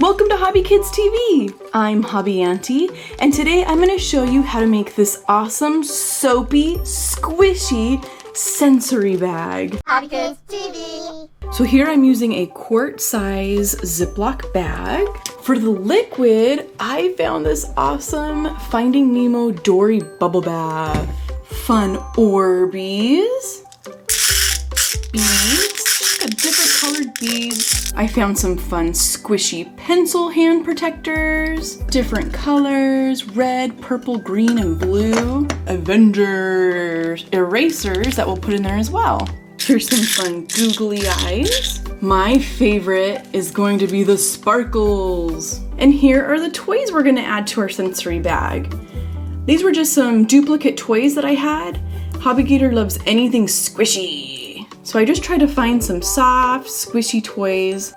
Welcome to HobbyKidsTV! I'm Hobby Auntie, and today I'm going to show you how to make this awesome, soapy, squishy sensory bag. HobbyKidsTV! So here I'm using a quart-size Ziploc bag. For the liquid, I found this awesome Finding Nemo Dory bubble bath. Fun Orbeez. Beads, got different colored beads. I found some fun squishy pencil hand protectors, different colors, red, purple, green, and blue. Avengers erasers that we'll put in there as well. Here's some fun googly eyes. My favorite is going to be the sparkles. And here are the toys we're gonna add to our sensory bag. These were just some duplicate toys that I had. HobbyGator loves anything squishy. So I just tried to find some soft, squishy toys.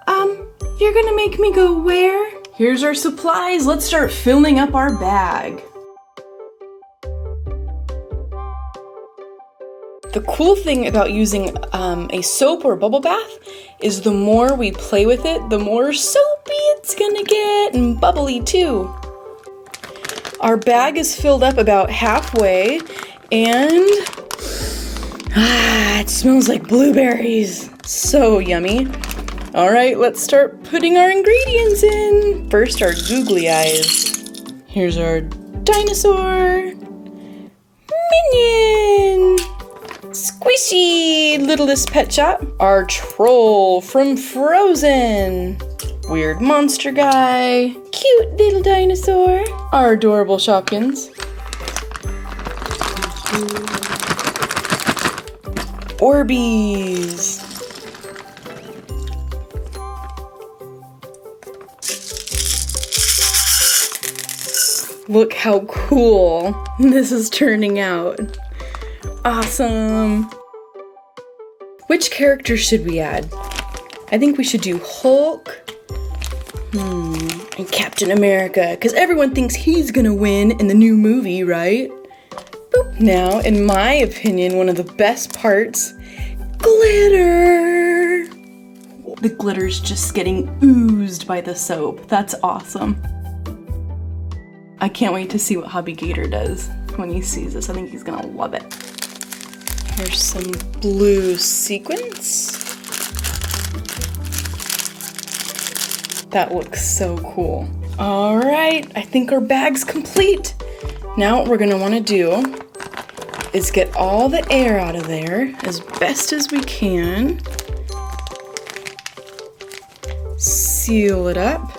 You're gonna make me go where? Here's our supplies. Let's start filling up our bag. The cool thing about using a soap or bubble bath is the more we play with it, the more soapy it's gonna get and bubbly too. Our bag is filled up about halfway and it smells like blueberries. So yummy. All right, let's start putting our ingredients in. First, our googly eyes. Here's our dinosaur. Minion. Squishy, Littlest Pet Shop. Our troll from Frozen. Weird monster guy. Cute little dinosaur. Our adorable Shopkins. Orbeez. Look how cool this is turning out. Awesome. Which character should we add? I think we should do Hulk and Captain America, because everyone thinks he's gonna win in the new movie, right? Boop. Now, in my opinion, one of the best parts, glitter. The glitter's just getting oozed by the soap. That's awesome. I can't wait to see what HobbyGator does when he sees this. I think he's gonna love it. Here's some blue sequins. That looks so cool. All right, I think our bag's complete. Now what we're gonna wanna do is get all the air out of there as best as we can. Seal it up.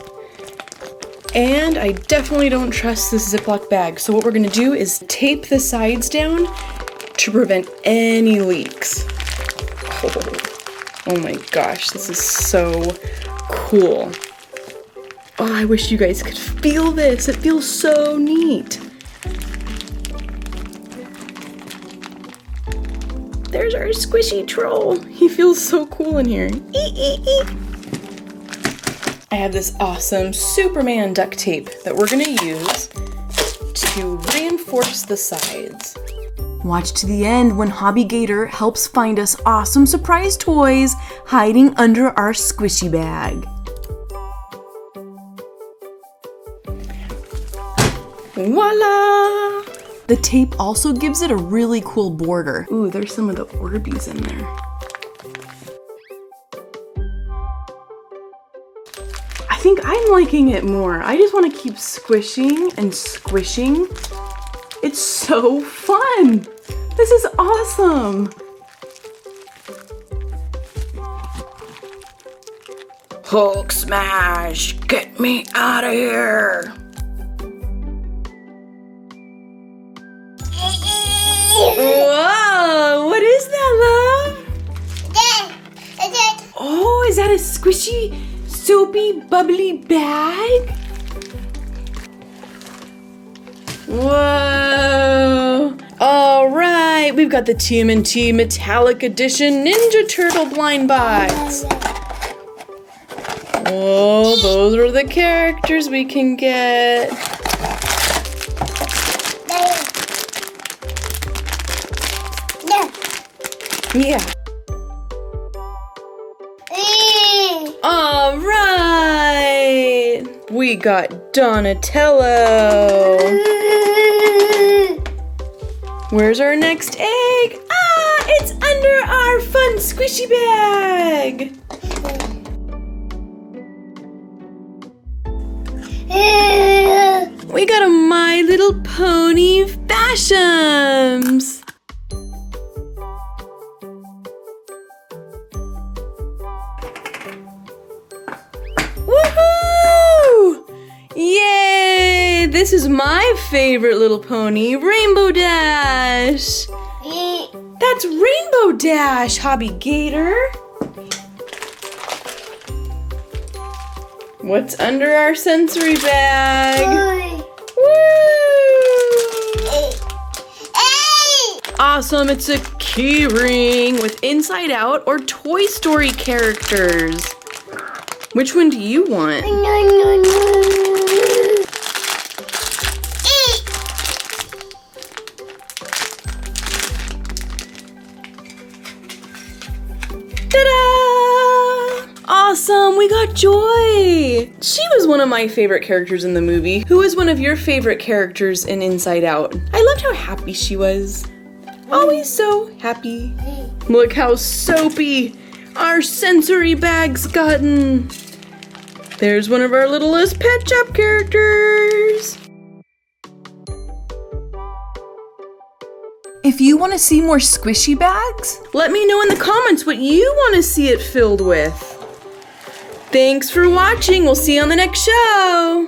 And I definitely don't trust this Ziploc bag. So what we're gonna do is tape the sides down to prevent any leaks. Oh my gosh, this is so cool. Oh, I wish you guys could feel this. It feels so neat. There's our squishy troll. He feels so cool in here. I have this awesome Superman duct tape that we're gonna use to reinforce the sides. Watch to the end when HobbyGator helps find us awesome surprise toys hiding under our squishy bag. Voila! The tape also gives it a really cool border. Ooh, there's some of the Orbeez in there. I think I'm liking it more. I just want to keep squishing and squishing. It's so fun. This is awesome. Hulk smash, get me out of here. Whoa, what is that, love? Oh, is that a squishy, soapy, bubbly bag? Whoa. All right, we've got the TMNT Metallic Edition Ninja Turtle blind box. Oh, those are the characters we can get. Yeah. All right. We got Donatello. Where's our next egg? Ah, it's under our fun squishy bag. We got a My Little Pony Bashams. Woohoo! Yay! This is my favorite little pony, Rainbow Dash. That's Rainbow Dash, Hobby Gator. What's under our sensory bag? Woo! Awesome, it's a key ring with Inside Out or Toy Story characters. Which one do you want? Ta-da! Awesome, we got Joy! She was one of my favorite characters in the movie. Who was one of your favorite characters in Inside Out? I loved how happy she was. Always so happy. Look how soapy our sensory bag's gotten. There's one of our littlest Pet Shop characters. If you want to see more squishy bags, let me know in the comments what you want to see it filled with. Thanks for watching. We'll see you on the next show.